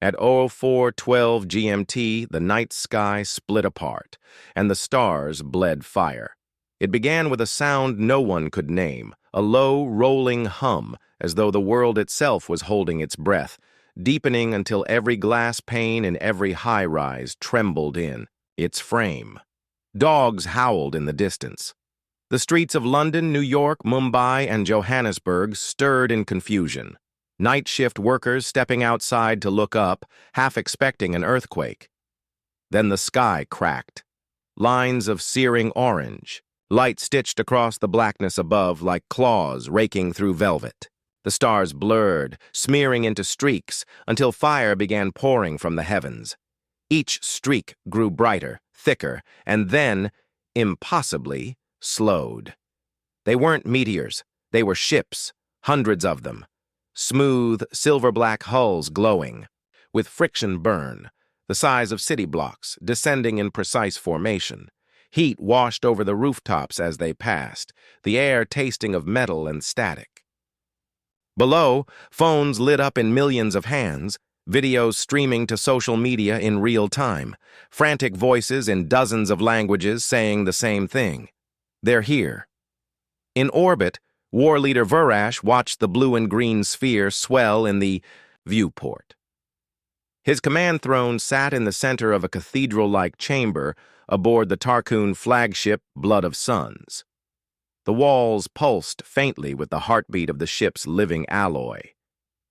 At 04:12 GMT, the night sky split apart, and the stars bled fire. It began with a sound no one could name, a low, rolling hum, as though the world itself was holding its breath, deepening until every glass pane in every high-rise trembled in its frame. Dogs howled in the distance. The streets of London, New York, Mumbai, and Johannesburg stirred in confusion. Night shift workers stepping outside to look up, half expecting an earthquake. Then the sky cracked. Lines of searing orange, light stitched across the blackness above like claws raking through velvet. The stars blurred, smearing into streaks, until fire began pouring from the heavens. Each streak grew brighter, thicker, and then, impossibly, slowed. They weren't meteors, they were ships, hundreds of them. Smooth, silver-black hulls glowing, with friction burn, the size of city blocks, descending in precise formation. Heat washed over the rooftops as they passed, the air tasting of metal and static. Below, phones lit up in millions of hands, videos streaming to social media in real time, frantic voices in dozens of languages saying the same thing. They're here. In orbit, War Leader Varash watched the blue and green sphere swell in the viewport. His command throne sat in the center of a cathedral-like chamber aboard the Tarkoon flagship Blood of Suns. The walls pulsed faintly with the heartbeat of the ship's living alloy.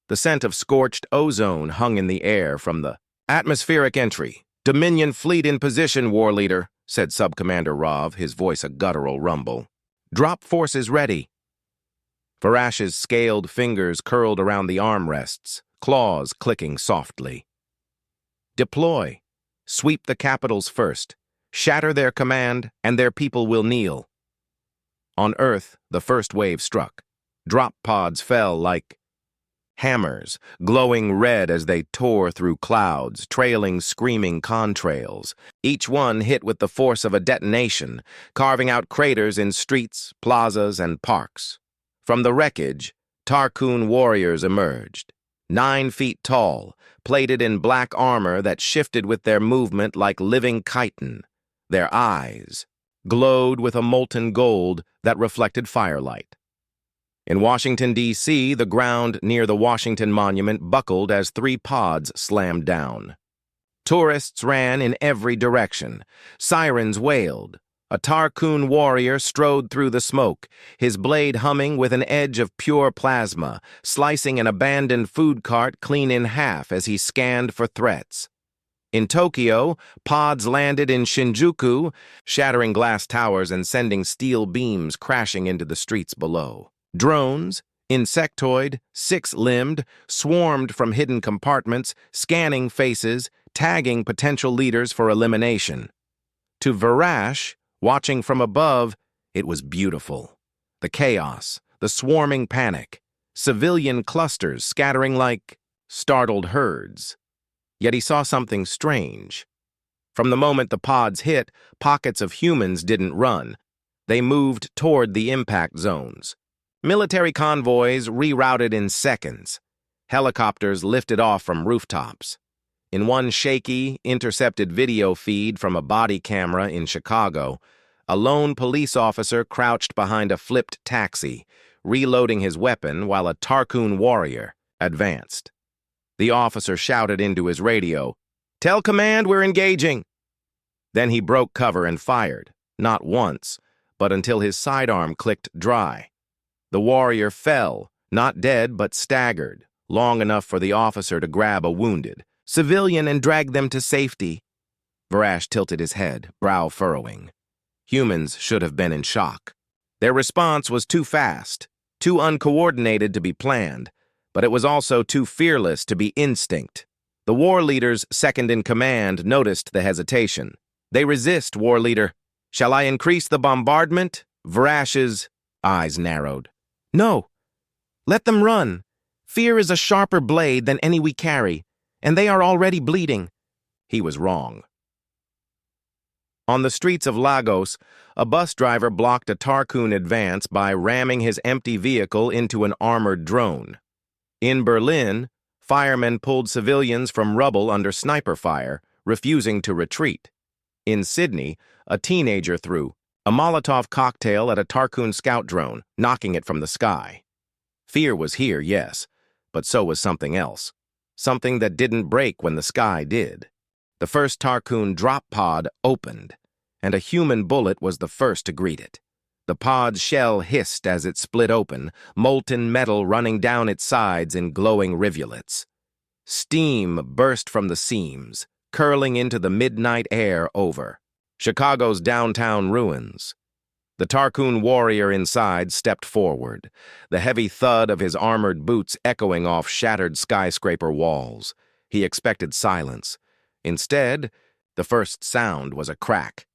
The scent of scorched ozone hung in the air from the atmospheric entry. "Dominion fleet in position, War Leader," said Sub-Commander Rav, his voice a guttural rumble. "Drop forces ready." Varash's scaled fingers curled around the armrests, claws clicking softly. "Deploy. Sweep the capitals first. Shatter their command, and their people will kneel." On Earth, the first wave struck. Drop pods fell like hammers, glowing red as they tore through clouds, trailing screaming contrails. Each one hit with the force of a detonation, carving out craters in streets, plazas, and parks. From the wreckage, Tarkoon warriors emerged, 9 feet tall, plated in black armor that shifted with their movement like living chitin. Their eyes glowed with a molten gold that reflected firelight. In Washington, D.C., the ground near the Washington Monument buckled as 3 pods slammed down. Tourists ran in every direction. Sirens wailed. A Tarkoon warrior strode through the smoke, his blade humming with an edge of pure plasma, slicing an abandoned food cart clean in half as he scanned for threats. In Tokyo, pods landed in Shinjuku, shattering glass towers and sending steel beams crashing into the streets below. Drones, insectoid, 6-limbed, swarmed from hidden compartments, scanning faces, tagging potential leaders for elimination. To Varash, watching from above, it was beautiful. The chaos, the swarming panic, civilian clusters scattering like startled herds. Yet he saw something strange. From the moment the pods hit, pockets of humans didn't run. They moved toward the impact zones. Military convoys rerouted in seconds. Helicopters lifted off from rooftops. In one shaky, intercepted video feed from a body camera in Chicago, a lone police officer crouched behind a flipped taxi, reloading his weapon while a Tarkoon warrior advanced. The officer shouted into his radio, "Tell command we're engaging." Then he broke cover and fired, not once, but until his sidearm clicked dry. The warrior fell, not dead but staggered, long enough for the officer to grab a wounded civilian and drag them to safety. Varash tilted his head, brow furrowing. Humans should have been in shock. Their response was too fast, too uncoordinated to be planned, but it was also too fearless to be instinct. The war leader's second-in-command noticed the hesitation. "They resist, war leader. Shall I increase the bombardment?" Varash's eyes narrowed. "No. Let them run. Fear is a sharper blade than any we carry, and they are already bleeding." He was wrong. On the streets of Lagos, a bus driver blocked a Tarkoon advance by ramming his empty vehicle into an armored drone. In Berlin, Firemen pulled civilians from rubble under sniper fire, refusing to retreat. In Sydney, a teenager threw a Molotov cocktail at a Tarkoon scout drone, knocking it from the sky. Fear was here, yes, but so was something else. Something that didn't break when the sky did. The first Tarkoon drop pod opened, and a human bullet was the first to greet it. The pod's shell hissed as it split open, molten metal running down its sides in glowing rivulets. Steam burst from the seams, curling into the midnight air over Chicago's downtown ruins. The Tarkoon warrior inside stepped forward, the heavy thud of his armored boots echoing off shattered skyscraper walls. He expected silence. Instead, the first sound was a crack.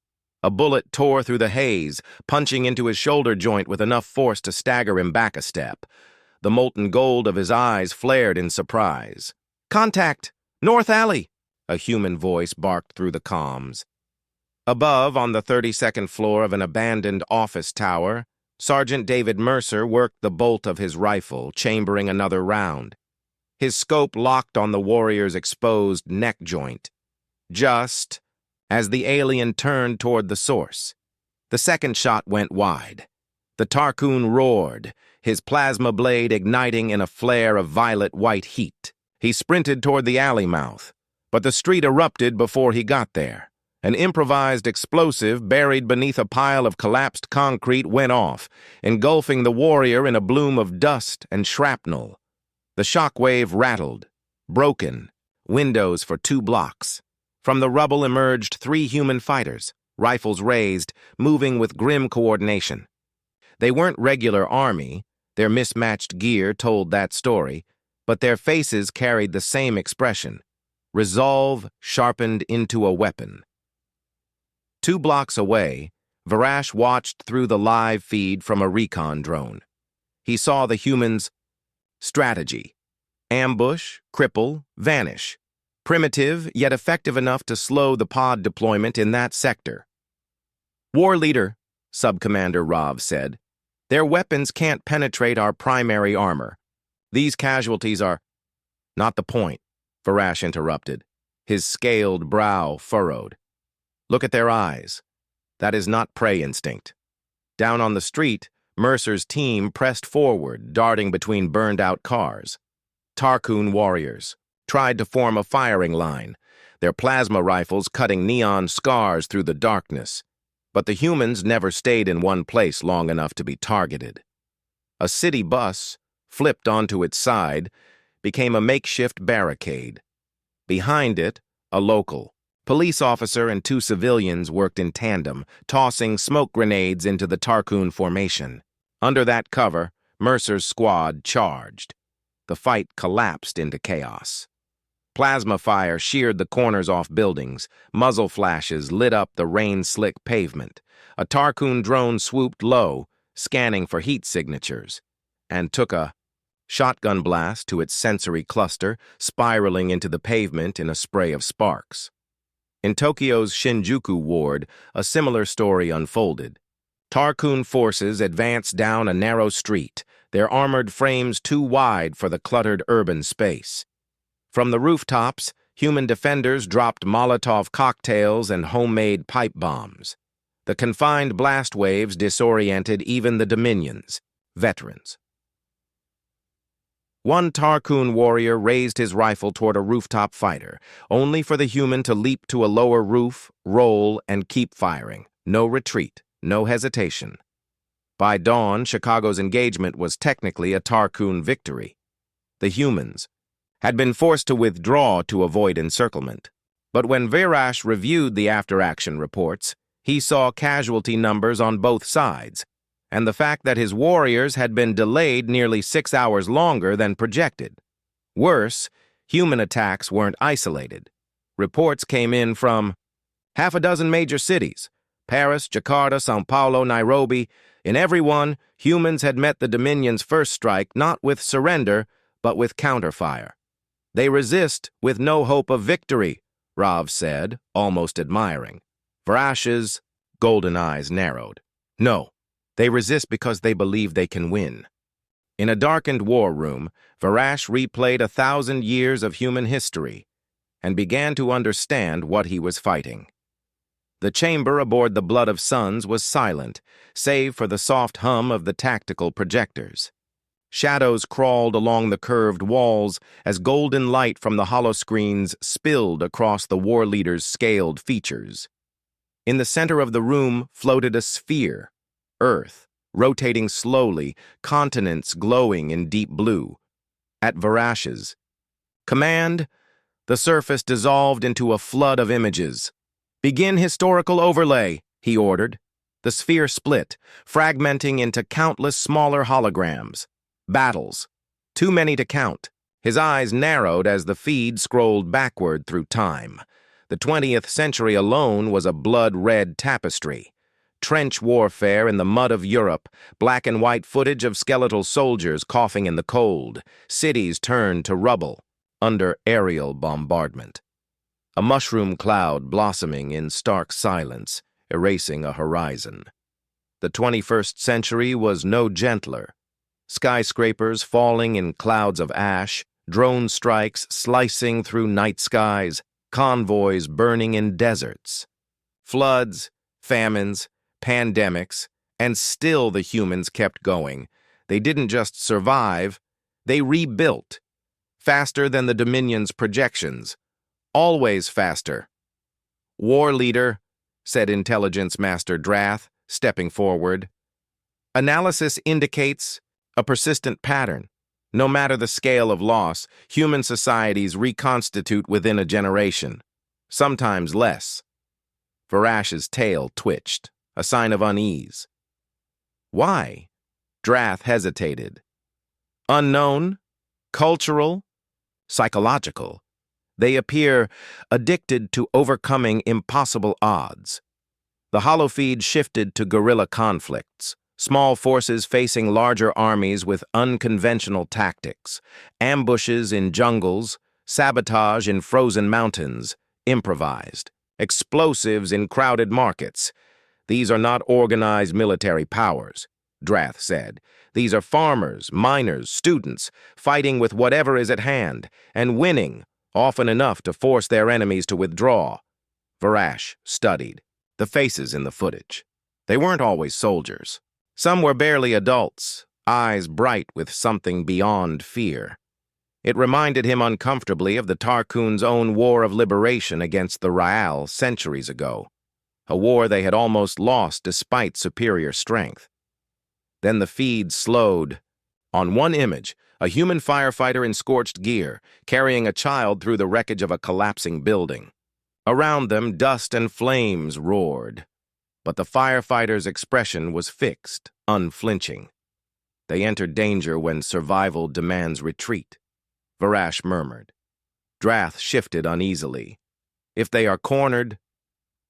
A bullet tore through the haze, punching into his shoulder joint with enough force to stagger him back a step. The molten gold of his eyes flared in surprise. "Contact! North Alley!" a human voice barked through the comms. Above, on the 32nd floor of an abandoned office tower, Sergeant David Mercer worked the bolt of his rifle, chambering another round. His scope locked on the warrior's exposed neck joint. Just as the alien turned toward the source, the second shot went wide. The Tarkoon roared, his plasma blade igniting in a flare of violet-white heat. He sprinted toward the alley mouth, but the street erupted before he got there. An improvised explosive buried beneath a pile of collapsed concrete went off, engulfing the warrior in a bloom of dust and shrapnel. The shockwave rattled, broken, windows for 2 blocks. From the rubble emerged 3 human fighters, rifles raised, moving with grim coordination. They weren't regular army, their mismatched gear told that story, but their faces carried the same expression, resolve sharpened into a weapon. 2 blocks away, Varash watched through the live feed from a recon drone. He saw the humans' strategy: ambush, cripple, vanish. Primitive, yet effective enough to slow the pod deployment in that sector. "War leader," Subcommander Rav said, "their weapons can't penetrate our primary armor. These casualties are—" "Not the point," Varash interrupted, his scaled brow furrowed. "Look at their eyes. That is not prey instinct." Down on the street, Mercer's team pressed forward, darting between burned-out cars. Tarkoon warriors tried to form a firing line, their plasma rifles cutting neon scars through the darkness. But the humans never stayed in one place long enough to be targeted. A city bus, flipped onto its side, became a makeshift barricade. Behind it, a local police officer and 2 civilians worked in tandem, tossing smoke grenades into the Tarkoon formation. Under that cover, Mercer's squad charged. The fight collapsed into chaos. Plasma fire sheared the corners off buildings. Muzzle flashes lit up the rain-slick pavement. A Tarkoon drone swooped low, scanning for heat signatures, and took a shotgun blast to its sensory cluster, spiraling into the pavement in a spray of sparks. In Tokyo's Shinjuku ward, a similar story unfolded. Tarkoon forces advanced down a narrow street, their armored frames too wide for the cluttered urban space. From the rooftops, human defenders dropped Molotov cocktails and homemade pipe bombs. The confined blast waves disoriented even the Dominions, veterans. One Tarkoon warrior raised his rifle toward a rooftop fighter, only for the human to leap to a lower roof, roll, and keep firing. No retreat, no hesitation. By dawn, Chicago's engagement was technically a Tarkoon victory. The humans had been forced to withdraw to avoid encirclement. But when Varash reviewed the after-action reports, he saw casualty numbers on both sides, and the fact that his warriors had been delayed nearly 6 hours longer than projected. Worse, human attacks weren't isolated. Reports came in from half a dozen major cities: Paris, Jakarta, São Paulo, Nairobi. In every one, humans had met the Dominion's first strike not with surrender, but with counterfire. "They resist with no hope of victory," Rav said, almost admiring. Varash's golden eyes narrowed. "No, they resist because they believe they can win." In a darkened war room, Varash replayed 1,000 years of human history and began to understand what he was fighting. The chamber aboard the Blood of Suns was silent, save for the soft hum of the tactical projectors. Shadows crawled along the curved walls as golden light from the holoscreens spilled across the war leader's scaled features. In the center of the room floated a sphere, Earth, rotating slowly, continents glowing in deep blue. At Varash's command, the surface dissolved into a flood of images. "Begin historical overlay," he ordered. The sphere split, fragmenting into countless smaller holograms. Battles. Too many to count. His eyes narrowed as the feed scrolled backward through time. The 20th century alone was a blood-red tapestry. Trench warfare in the mud of Europe, black and white footage of skeletal soldiers coughing in the cold, cities turned to rubble under aerial bombardment. A mushroom cloud blossoming in stark silence, erasing a horizon. The 21st century was no gentler. Skyscrapers falling in clouds of ash, drone strikes slicing through night skies, convoys burning in deserts. Floods, famines, pandemics, and still the humans kept going. They didn't just survive, they rebuilt. Faster than the Dominion's projections. Always faster. "War leader," said Intelligence Master Drath, stepping forward. "Analysis indicates a persistent pattern. No matter the scale of loss, human societies reconstitute within a generation, sometimes less." Varash's tail twitched, a sign of unease. "Why?" Drath hesitated. "Unknown? Cultural? Psychological. They appear addicted to overcoming impossible odds." The holofeed shifted to guerrilla conflicts, small forces facing larger armies with unconventional tactics, ambushes in jungles, sabotage in frozen mountains, improvised, explosives in crowded markets. "These are not organized military powers," Drath said. "These are farmers, miners, students, fighting with whatever is at hand, and winning, often enough to force their enemies to withdraw." Varash studied the faces in the footage. They weren't always soldiers. Some were barely adults, eyes bright with something beyond fear. It reminded him uncomfortably of the Tarkoon's own war of liberation against the Raal centuries ago, a war they had almost lost despite superior strength. Then the feed slowed. On one image, a human firefighter in scorched gear, carrying a child through the wreckage of a collapsing building. Around them, dust and flames roared. But the firefighter's expression was fixed, unflinching. "They enter danger when survival demands retreat," Varash murmured. Drath shifted uneasily. "If they are cornered,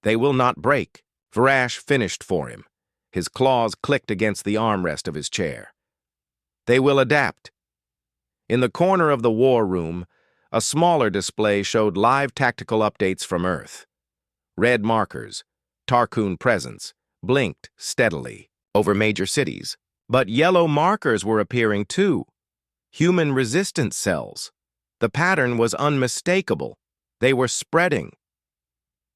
they will not break." Varash finished for him. His claws clicked against the armrest of his chair. "They will adapt." In the corner of the war room, a smaller display showed live tactical updates from Earth. Red markers, Tarkoon presence, blinked steadily over major cities. But yellow markers were appearing too. Human resistance cells. The pattern was unmistakable. They were spreading.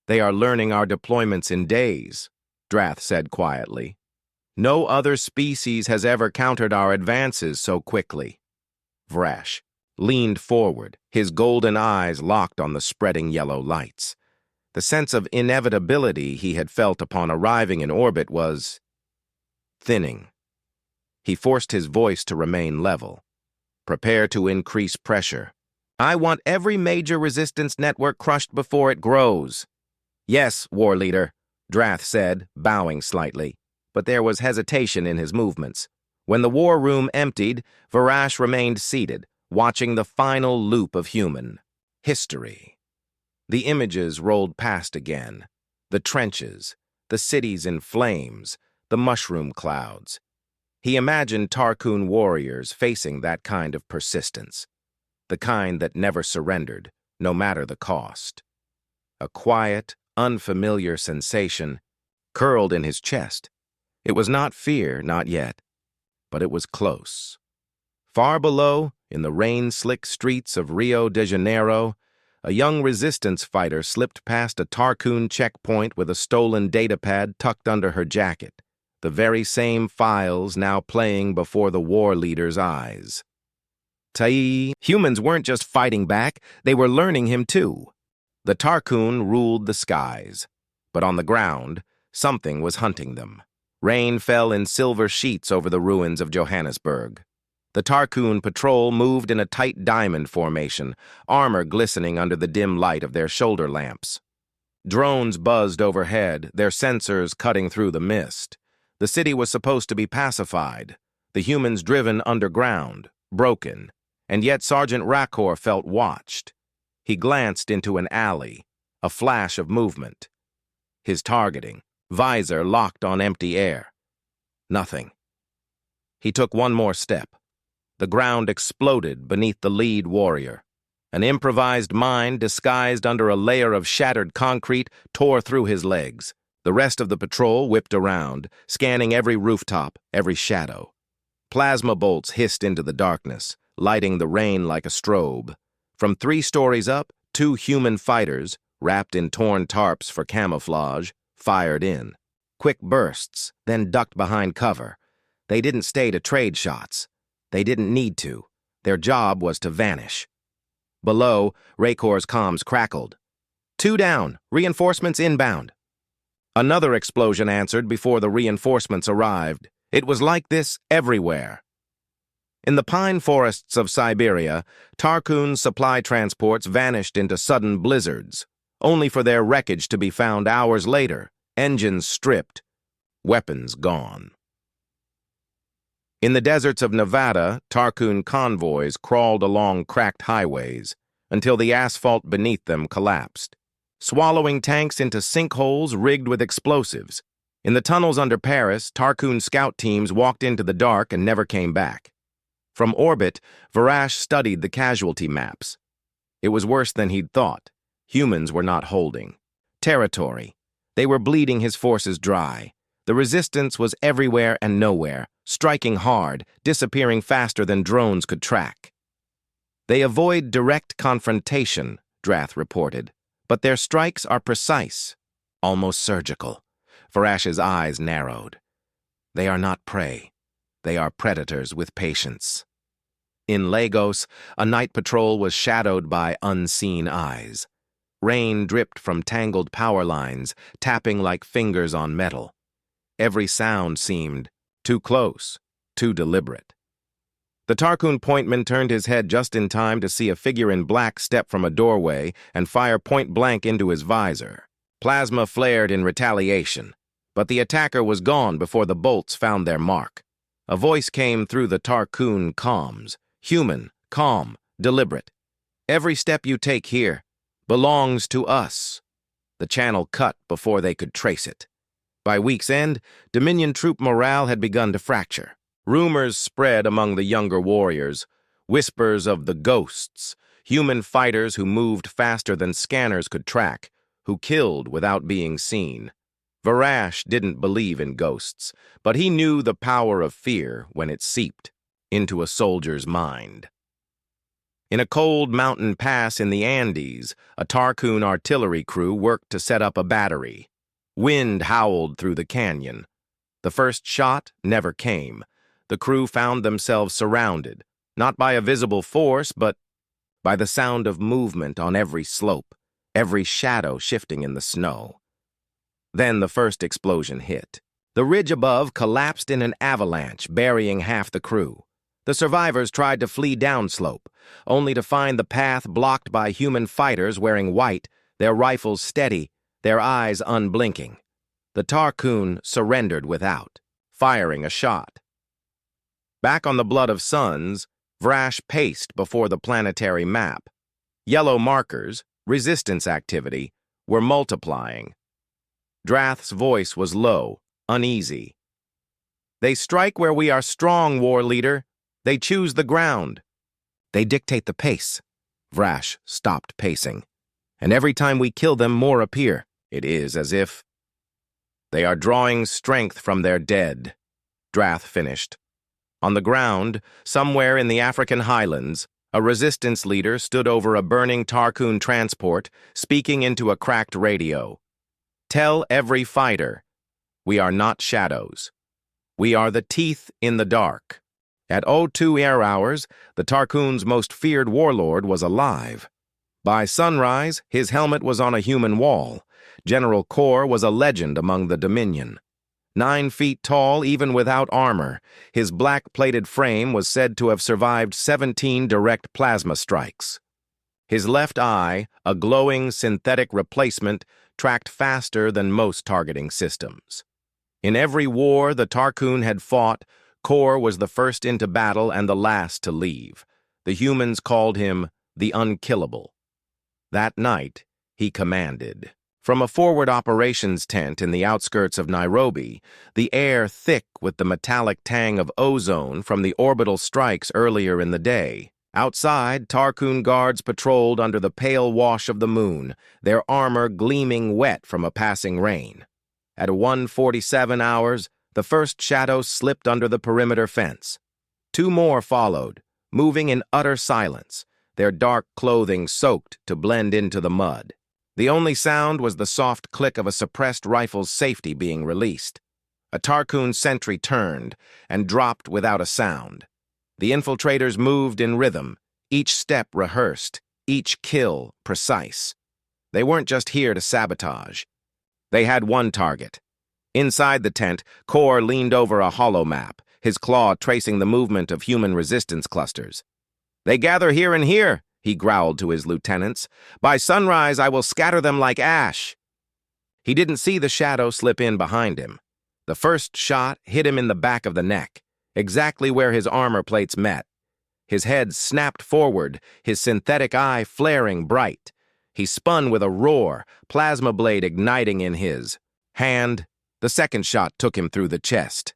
"They are learning our deployments in days," Drath said quietly. "No other species has ever countered our advances so quickly." Varash leaned forward, his golden eyes locked on the spreading yellow lights. The sense of inevitability he had felt upon arriving in orbit was thinning. He forced his voice to remain level. "Prepare to increase pressure. I want every major resistance network crushed before it grows." "Yes, war leader," Drath said, bowing slightly, but there was hesitation in his movements. When the war room emptied, Varash remained seated, watching the final loop of human history. The images rolled past again. The trenches, the cities in flames, the mushroom clouds. He imagined Tarkoon warriors facing that kind of persistence, the kind that never surrendered, no matter the cost. A quiet, unfamiliar sensation curled in his chest. It was not fear, not yet, but it was close. Far below, in the rain-slick streets of Rio de Janeiro, a young resistance fighter slipped past a Tarkoon checkpoint with a stolen datapad tucked under her jacket, the very same files now playing before the war leader's eyes. Humans weren't just fighting back, they were learning him too. The Tarkoon ruled the skies, but on the ground, something was hunting them. Rain fell in silver sheets over the ruins of Johannesburg. The Tarkoon patrol moved in a tight diamond formation, armor glistening under the dim light of their shoulder lamps. Drones buzzed overhead, their sensors cutting through the mist. The city was supposed to be pacified, the humans driven underground, broken, and yet Sergeant Rakor felt watched. He glanced into an alley, a flash of movement. His targeting, visor locked on empty air. Nothing. He took one more step. The ground exploded beneath the lead warrior. An improvised mine disguised under a layer of shattered concrete tore through his legs. The rest of the patrol whipped around, scanning every rooftop, every shadow. Plasma bolts hissed into the darkness, lighting the rain like a strobe. From 3 stories up, 2 human fighters, wrapped in torn tarps for camouflage, fired in. Quick bursts, then ducked behind cover. They didn't stay to trade shots. They didn't need to. Their job was to vanish. Below, Rakor's comms crackled. 2 down, reinforcements inbound. Another explosion answered before the reinforcements arrived. It was like this everywhere. In the pine forests of Siberia, Tarkoon's supply transports vanished into sudden blizzards, only for their wreckage to be found hours later, engines stripped, weapons gone. In the deserts of Nevada, Tarkoon convoys crawled along cracked highways until the asphalt beneath them collapsed, swallowing tanks into sinkholes rigged with explosives. In the tunnels under Paris, Tarkoon scout teams walked into the dark and never came back. From orbit, Varash studied the casualty maps. It was worse than he'd thought. Humans were not holding territory. They were bleeding his forces dry. The resistance was everywhere and nowhere, striking hard, disappearing faster than drones could track. They avoid direct confrontation, Drath reported, but their strikes are precise, almost surgical. Varash's eyes narrowed. They are not prey. They are predators with patience. In Lagos, a night patrol was shadowed by unseen eyes. Rain dripped from tangled power lines, tapping like fingers on metal. Every sound seemed too close, too deliberate. The Tarkoon pointman turned his head just in time to see a figure in black step from a doorway and fire point blank into his visor. Plasma flared in retaliation, but the attacker was gone before the bolts found their mark. A voice came through the Tarkoon comms, human, calm, deliberate. Every step you take here belongs to us. The channel cut before they could trace it. By week's end, Dominion troop morale had begun to fracture. Rumors spread among the younger warriors, whispers of the ghosts, human fighters who moved faster than scanners could track, who killed without being seen. Varash didn't believe in ghosts, but he knew the power of fear when it seeped into a soldier's mind. In a cold mountain pass in the Andes, a Tarkoon artillery crew worked to set up a battery. Wind howled through the canyon. The first shot never came. The crew found themselves surrounded, not by a visible force, but by the sound of movement on every slope, every shadow shifting in the snow. Then the first explosion hit. The ridge above collapsed in an avalanche, burying half the crew. The survivors tried to flee downslope, only to find the path blocked by human fighters wearing white, their rifles steady, their eyes unblinking. The Tarkoon surrendered without firing a shot. Back on the Blood of Suns, Vrash paced before the planetary map. Yellow markers, resistance activity, were multiplying. Drath's voice was low, uneasy. They strike where we are strong, war leader. They choose the ground. They dictate the pace. Vrash stopped pacing. And every time we kill them, more appear. It is as if they are drawing strength from their dead, Drath finished. On the ground, somewhere in the African highlands, a resistance leader stood over a burning Tarkoon transport, speaking into a cracked radio. "Tell every fighter, we are not shadows. We are the teeth in the dark." At 02 air hours, the Tarkoon's most feared warlord was alive. By sunrise, his helmet was on a human wall. General Kor was a legend among the Dominion. 9 feet tall, even without armor, his black-plated frame was said to have survived 17 direct plasma strikes. His left eye, a glowing synthetic replacement, tracked faster than most targeting systems. In every war the Tarkoon had fought, Kor was the first into battle and the last to leave. The humans called him the Unkillable. That night, he commanded. From a forward operations tent in the outskirts of Nairobi, the air thick with the metallic tang of ozone from the orbital strikes earlier in the day. Outside, Tarkoon guards patrolled under the pale wash of the moon, their armor gleaming wet from a passing rain. At 1:47 hours, the first shadow slipped under the perimeter fence. 2 more followed, moving in utter silence, their dark clothing soaked to blend into the mud. The only sound was the soft click of a suppressed rifle's safety being released. A Tarkoon sentry turned and dropped without a sound. The infiltrators moved in rhythm, each step rehearsed, each kill precise. They weren't just here to sabotage. They had one target. Inside the tent, Kor leaned over a holo map, his claw tracing the movement of human resistance clusters. "They gather here and here," he growled to his lieutenants. "By sunrise, I will scatter them like ash." He didn't see the shadow slip in behind him. The first shot hit him in the back of the neck, exactly where his armor plates met. His head snapped forward, his synthetic eye flaring bright. He spun with a roar, plasma blade igniting in his hand. The second shot took him through the chest.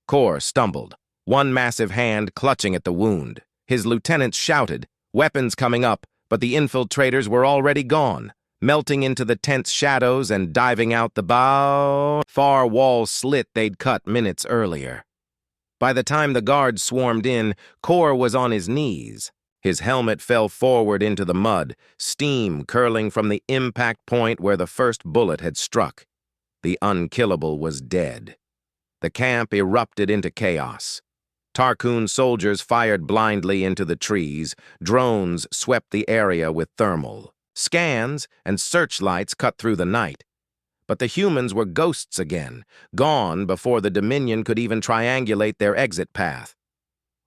Kor stumbled, one massive hand clutching at the wound. His lieutenants shouted, weapons coming up, but the infiltrators were already gone, melting into the tent's shadows and diving out the far wall slit they'd cut minutes earlier. By the time the guards swarmed in, Kor was on his knees. His helmet fell forward into the mud, steam curling from the impact point where the first bullet had struck. The Unkillable was dead. The camp erupted into chaos. Tarkoon soldiers fired blindly into the trees. Drones swept the area with thermal. Scans and searchlights cut through the night. But the humans were ghosts again, gone before the Dominion could even triangulate their exit path.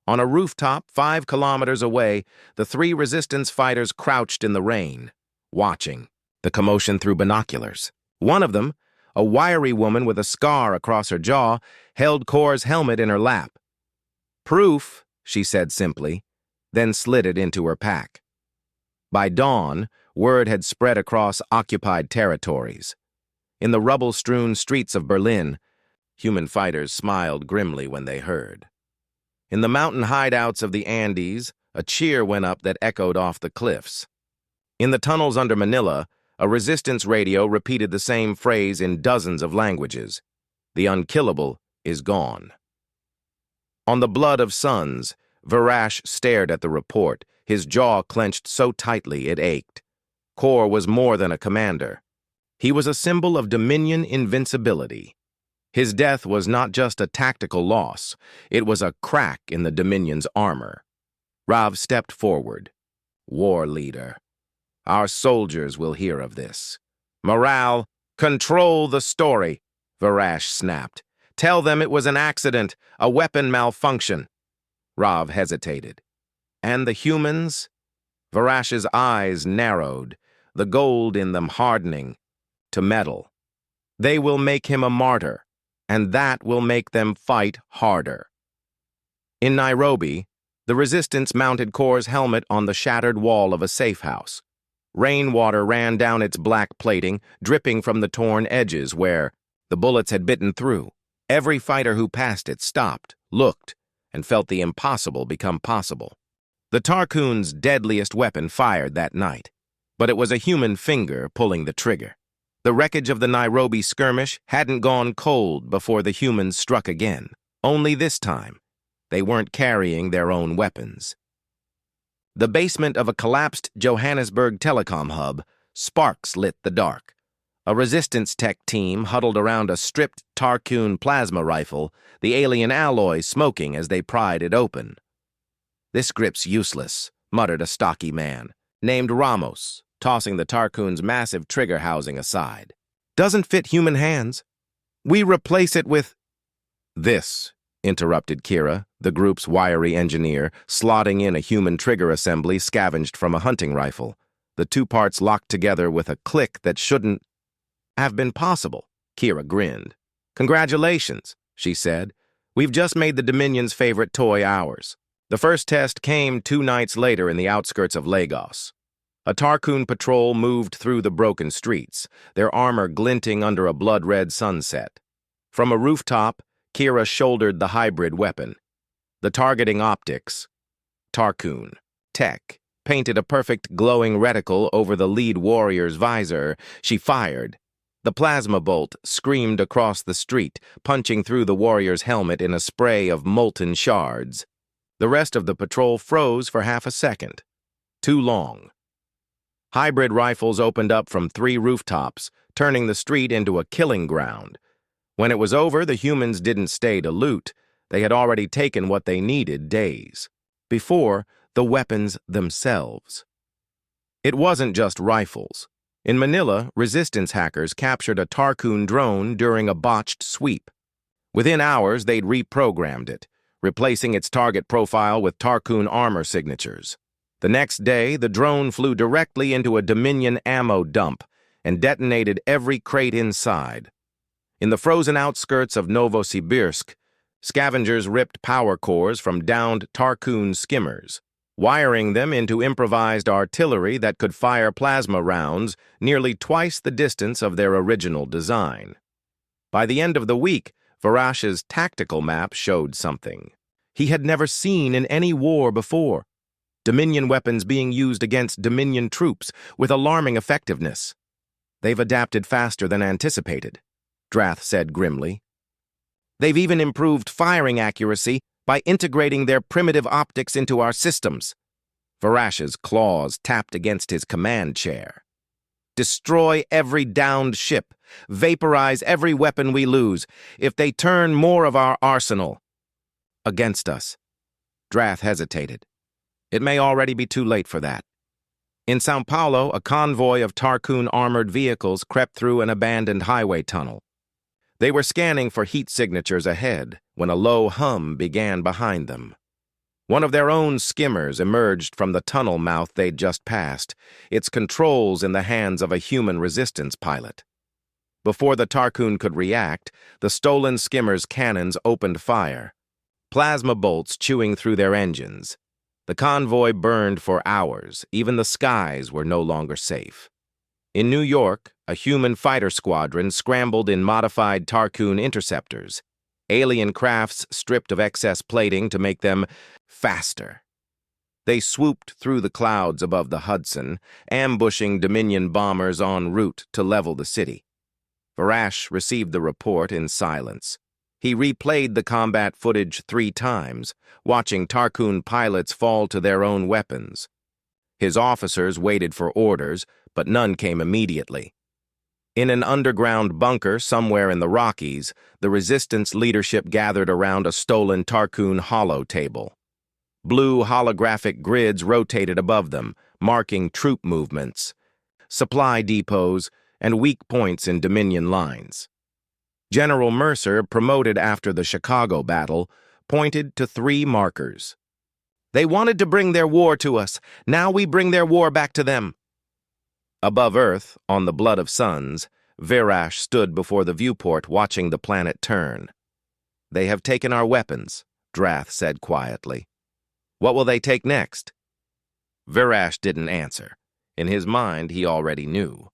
On a rooftop 5 kilometers away, the 3 resistance fighters crouched in the rain, watching the commotion through binoculars. One of them, a wiry woman with a scar across her jaw, held Kor's helmet in her lap. "Proof," she said simply, then slid it into her pack. By dawn, word had spread across occupied territories. In the rubble-strewn streets of Berlin, human fighters smiled grimly when they heard. In the mountain hideouts of the Andes, a cheer went up that echoed off the cliffs. In the tunnels under Manila, a resistance radio repeated the same phrase in dozens of languages. "The Unkillable is gone." On the blood of suns, Varash stared at the report, his jaw clenched so tightly it ached. Kor was more than a commander. He was a symbol of Dominion invincibility. His death was not just a tactical loss, it was a crack in the Dominion's armor. Rav stepped forward. "War leader, our soldiers will hear of this. Morale, control the story," Varash snapped. "Tell them it was an accident, a weapon malfunction." Rav hesitated. "And the humans?" Varash's eyes narrowed, the gold in them hardening to metal. "They will make him a martyr, and that will make them fight harder." In Nairobi, the resistance mounted Kor's helmet on the shattered wall of a safe house. Rainwater ran down its black plating, dripping from the torn edges where the bullets had bitten through. Every fighter who passed it stopped, looked, and felt the impossible become possible. The Tarkoon's deadliest weapon fired that night, but it was a human finger pulling the trigger. The wreckage of the Nairobi skirmish hadn't gone cold before the humans struck again. Only this time, They weren't carrying their own weapons. The basement of a collapsed Johannesburg telecom hub, sparks lit the dark. A resistance tech team huddled around a stripped Tarkun plasma rifle, the alien alloy smoking as they pried it open. "This grip's useless," muttered a stocky man, named Ramos, tossing the Tarkun's massive trigger housing aside. "Doesn't fit human hands. We replace it with—" "This," interrupted Kira, the group's wiry engineer, slotting in a human trigger assembly scavenged from a hunting rifle. The two parts locked together with a click that shouldn't have been possible. Kira grinned. "Congratulations," she said. "We've just made the Dominion's favorite toy ours." The first test came 2 nights later in the outskirts of Lagos. A Tarkun patrol moved through the broken streets, their armor glinting under a blood-red sunset. From a rooftop, Kira shouldered the hybrid weapon. The targeting optics, Tarkun tech, painted a perfect glowing reticle over the lead warrior's visor. She fired. The plasma bolt screamed across the street, punching through the warrior's helmet in a spray of molten shards. The rest of the patrol froze for half a second. Too long. Hybrid rifles opened up from 3 rooftops, turning the street into a killing ground. When it was over, the humans didn't stay to loot. They had already taken what they needed days before, the weapons themselves. It wasn't just rifles. In Manila, resistance hackers captured a Tarkun drone during a botched sweep. Within hours, they'd reprogrammed it, replacing its target profile with Tarkun armor signatures. The next day, the drone flew directly into a Dominion ammo dump and detonated every crate inside. In the frozen outskirts of Novosibirsk, scavengers ripped power cores from downed Tarkun skimmers, wiring them into improvised artillery that could fire plasma rounds nearly twice the distance of their original design. By the end of the week, Varash's tactical map showed something he had never seen in any war before. Dominion weapons being used against Dominion troops with alarming effectiveness. "They've adapted faster than anticipated," Drath said grimly. "They've even improved firing accuracy by integrating their primitive optics into our systems." Varash's claws tapped against his command chair. "Destroy every downed ship. Vaporize every weapon we lose. If they turn more of our arsenal against us." Drath hesitated. "It may already be too late for that." In São Paulo, a convoy of Tarkun armored vehicles crept through an abandoned highway tunnel. They were scanning for heat signatures ahead when a low hum began behind them. One of their own skimmers emerged from the tunnel mouth they'd just passed, its controls in the hands of a human resistance pilot. Before the Tarkun could react, the stolen skimmer's cannons opened fire, plasma bolts chewing through their engines. The convoy burned for hours. Even the skies were no longer safe. In New York, a human fighter squadron scrambled in modified Tarkun interceptors, alien crafts stripped of excess plating to make them faster. They swooped through the clouds above the Hudson, ambushing Dominion bombers en route to level the city. Varash received the report in silence. He replayed the combat footage 3 times, watching Tarkun pilots fall to their own weapons. His officers waited for orders, but none came immediately. In an underground bunker somewhere in the Rockies, the resistance leadership gathered around a stolen Tarkun holo table. Blue holographic grids rotated above them, marking troop movements, supply depots, and weak points in Dominion lines. General Mercer, promoted after the Chicago battle, pointed to 3 markers. "They wanted to bring their war to us. Now we bring their war back to them." Above Earth, on the blood of suns, Varash stood before the viewport watching the planet turn. "They have taken our weapons," Drath said quietly. "What will they take next?" Varash didn't answer. In his mind, he already knew.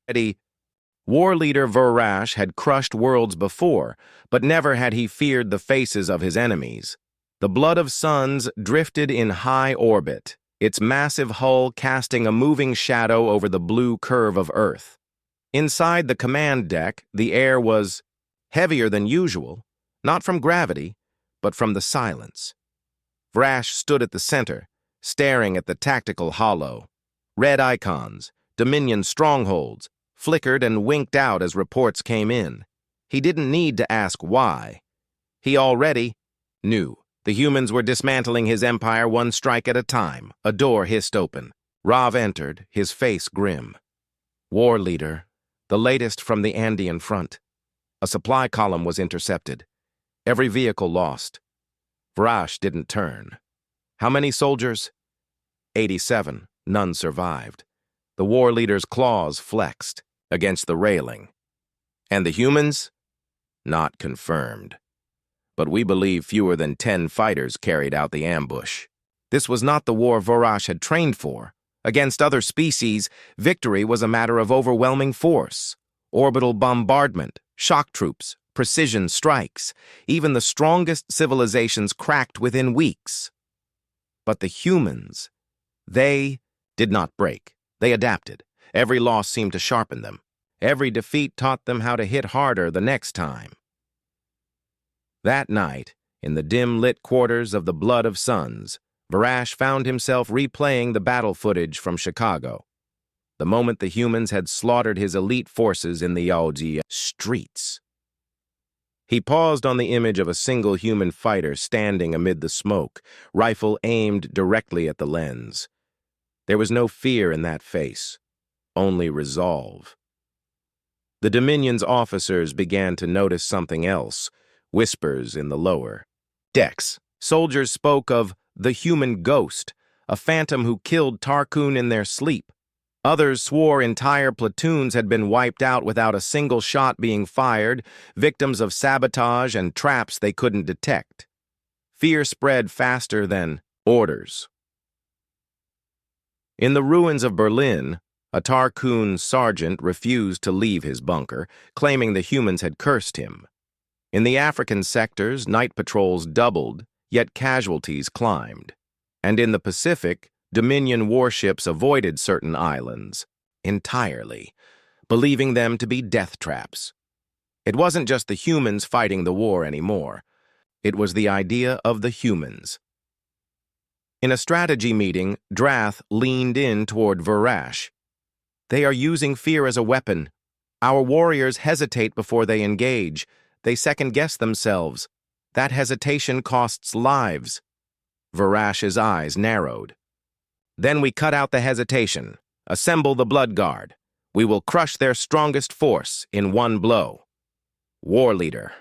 War leader Varash had crushed worlds before, but never had he feared the faces of his enemies. The blood of suns drifted in high orbit, its massive hull casting a moving shadow over the blue curve of Earth. Inside the command deck, the air was heavier than usual, not from gravity, but from the silence. Vrash stood at the center, staring at the tactical hollow. Red icons, Dominion strongholds, flickered and winked out as reports came in. He didn't need to ask why. He already knew. The humans were dismantling his empire one strike at a time. A door hissed open. Rav entered, his face grim. War leader, the latest from the Andean front. A supply column was intercepted. Every vehicle lost. Vrash didn't turn. How many soldiers? 87. None survived. The war leader's claws flexed against the railing. And the humans? Not confirmed. But we believe fewer than 10 fighters carried out the ambush. This was not the war Vrash had trained for. Against other species, victory was a matter of overwhelming force. Orbital bombardment, shock troops, precision strikes. Even the strongest civilizations cracked within weeks. But the humans, they did not break. They adapted. Every loss seemed to sharpen them. Every defeat taught them how to hit harder the next time. That night, in the dim-lit quarters of the Blood of Suns, Vrash found himself replaying the battle footage from Chicago. The moment the humans had slaughtered his elite forces in the Yaoji streets. He paused on the image of a single human fighter standing amid the smoke, rifle aimed directly at the lens. There was no fear in that face, only resolve. The Dominion's officers began to notice something else, whispers in the lower decks. Soldiers spoke of the human ghost, a phantom who killed Tarkun in their sleep. Others swore entire platoons had been wiped out without a single shot being fired, victims of sabotage and traps they couldn't detect. Fear spread faster than orders. In the ruins of Berlin, a Tarkun sergeant refused to leave his bunker, claiming the humans had cursed him. In the African sectors, night patrols doubled, yet casualties climbed. And in the Pacific, Dominion warships avoided certain islands entirely, believing them to be death traps. It wasn't just the humans fighting the war anymore. It was the idea of the humans. In a strategy meeting, Drath leaned in toward Vrash. They are using fear as a weapon. Our warriors hesitate before they engage. They second-guess themselves. That hesitation costs lives. Varash's eyes narrowed. Then we cut out the hesitation. Assemble the Blood Guard. We will crush their strongest force in one blow. War leader.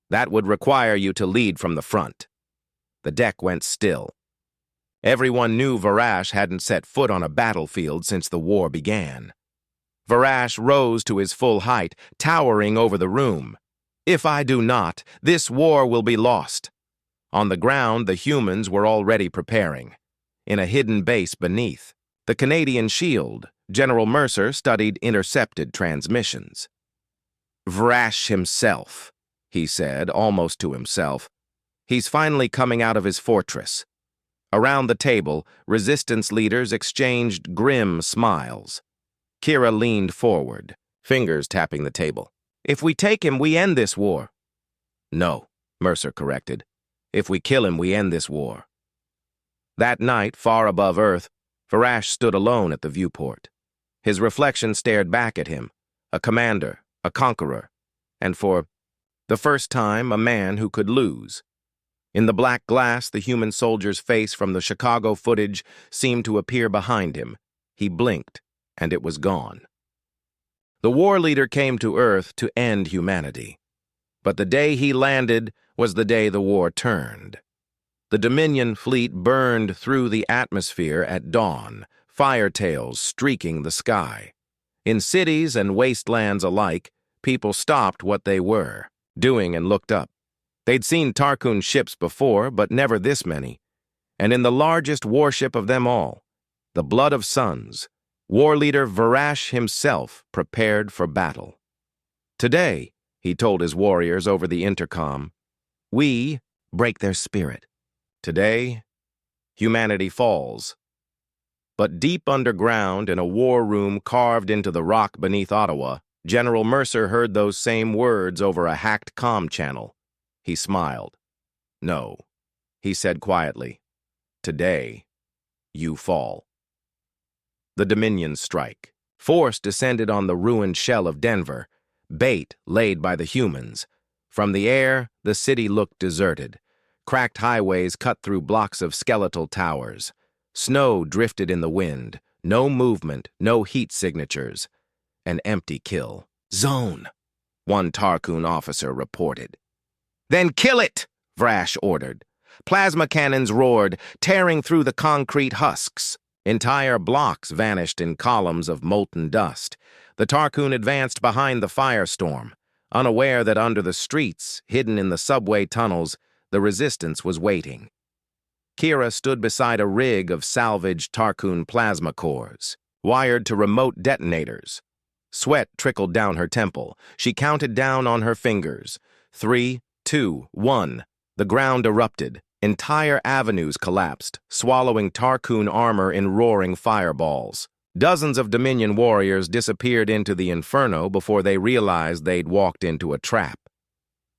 That would require you to lead from the front. The deck went still. Everyone knew Vrash hadn't set foot on a battlefield since the war began. Vrash rose to his full height, towering over the room. If I do not, this war will be lost. On the ground, the humans were already preparing. In a hidden base beneath, the Canadian shield, General Mercer studied intercepted transmissions. Vrash himself, he said, almost to himself. He's finally coming out of his fortress. Around the table, resistance leaders exchanged grim smiles. Kira leaned forward, fingers tapping the table. If we take him, we end this war. No, Mercer corrected. If we kill him, we end this war. That night, far above Earth, Vrash stood alone at the viewport. His reflection stared back at him, a commander, a conqueror, and for the first time, a man who could lose. In the black glass, the human soldier's face from the Chicago footage seemed to appear behind him. He blinked, and it was gone. The war leader came to Earth to end humanity. But the day he landed was the day the war turned. The Dominion fleet burned through the atmosphere at dawn, fire tails streaking the sky. In cities and wastelands alike, people stopped what they were doing and looked up. They'd seen Tarkun ships before, but never this many. And in the largest warship of them all, the Blood of Suns, war leader Vrash himself prepared for battle. Today, he told his warriors over the intercom, we break their spirit. Today, humanity falls. But deep underground, in a war room carved into the rock beneath Ottawa, General Mercer heard those same words over a hacked comm channel. He smiled. No, he said quietly. Today, you fall. The Dominions strike. Force descended on the ruined shell of Denver, bait laid by the humans. From the air, the city looked deserted. Cracked highways cut through blocks of skeletal towers. Snow drifted in the wind. No movement, no heat signatures. An empty kill zone, one Tarkoon officer reported. "Then kill it!" Vrash ordered. Plasma cannons roared, tearing through the concrete husks. Entire blocks vanished in columns of molten dust. The Tarkoon advanced behind the firestorm, unaware that under the streets, hidden in the subway tunnels, the resistance was waiting. Kira stood beside a rig of salvaged Tarkoon plasma cores, wired to remote detonators. Sweat trickled down her temple. She counted down on her fingers. 3, 2, 1. The ground erupted. Entire avenues collapsed, swallowing Tarkoon armor in roaring fireballs. Dozens of Dominion warriors disappeared into the inferno before they realized they'd walked into a trap.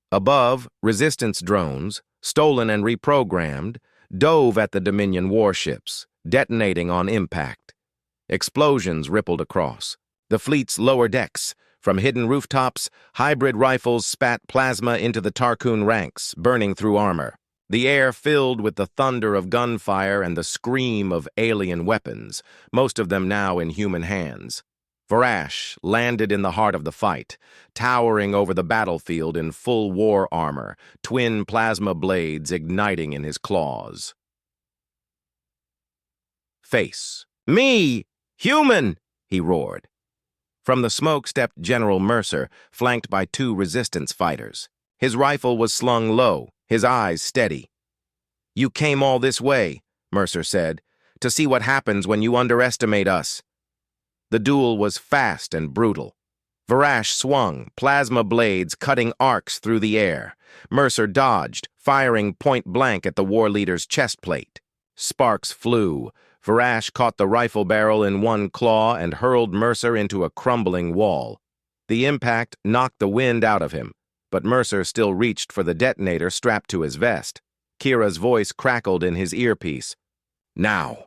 Above, resistance drones, stolen and reprogrammed, dove at the Dominion warships, detonating on impact. Explosions rippled across the fleet's lower decks. From hidden rooftops, hybrid rifles spat plasma into the Tarkoon ranks, burning through armor. The air filled with the thunder of gunfire and the scream of alien weapons, most of them now in human hands. Vrash landed in the heart of the fight, towering over the battlefield in full war armor, twin plasma blades igniting in his claws. Face. "Me! Human!" he roared. From the smoke stepped General Mercer, flanked by 2 resistance fighters. His rifle was slung low, his eyes steady. "You came all this way," Mercer said, "to see what happens when you underestimate us." The duel was fast and brutal. Vrash swung, plasma blades cutting arcs through the air. Mercer dodged, firing point blank at the war leader's chest plate. Sparks flew. Vrash caught the rifle barrel in one claw and hurled Mercer into a crumbling wall. The impact knocked the wind out of him, but Mercer still reached for the detonator strapped to his vest. Kira's voice crackled in his earpiece. "Now!"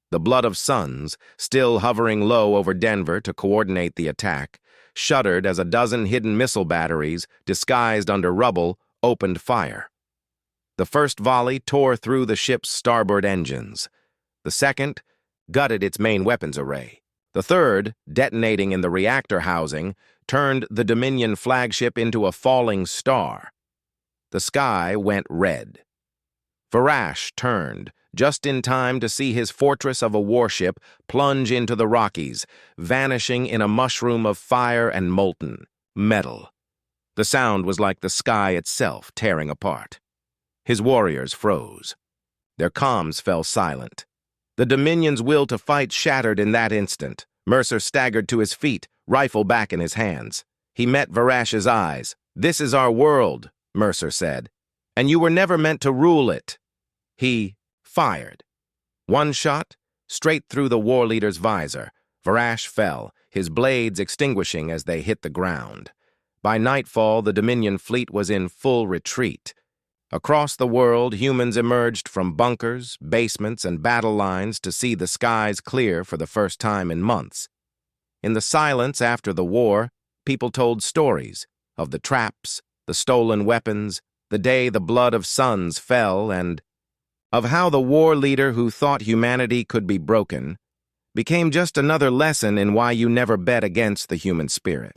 The blood of suns, still hovering low over Denver to coordinate the attack, shuddered as a dozen hidden missile batteries, disguised under rubble, opened fire. The first volley tore through the ship's starboard engines. The second gutted its main weapons array. The third, detonating in the reactor housing, turned the Dominion flagship into a falling star. The sky went red. Vrash turned, just in time to see his fortress of a warship plunge into the Rockies, vanishing in a mushroom of fire and molten metal. The sound was like the sky itself tearing apart. His warriors froze. Their comms fell silent. The Dominion's will to fight shattered in that instant. Mercer staggered to his feet, rifle back in his hands. He met Varash's eyes. "This is our world," Mercer said, "and you were never meant to rule it." He fired. One shot, straight through the war leader's visor. Vrash fell, his blades extinguishing as they hit the ground. By nightfall, the Dominion fleet was in full retreat. Across the world, humans emerged from bunkers, basements, and battle lines to see the skies clear for the first time in months. In the silence after the war, people told stories of the traps, the stolen weapons, the day the blood of suns fell, and of how the war leader who thought humanity could be broken became just another lesson in why you never bet against the human spirit.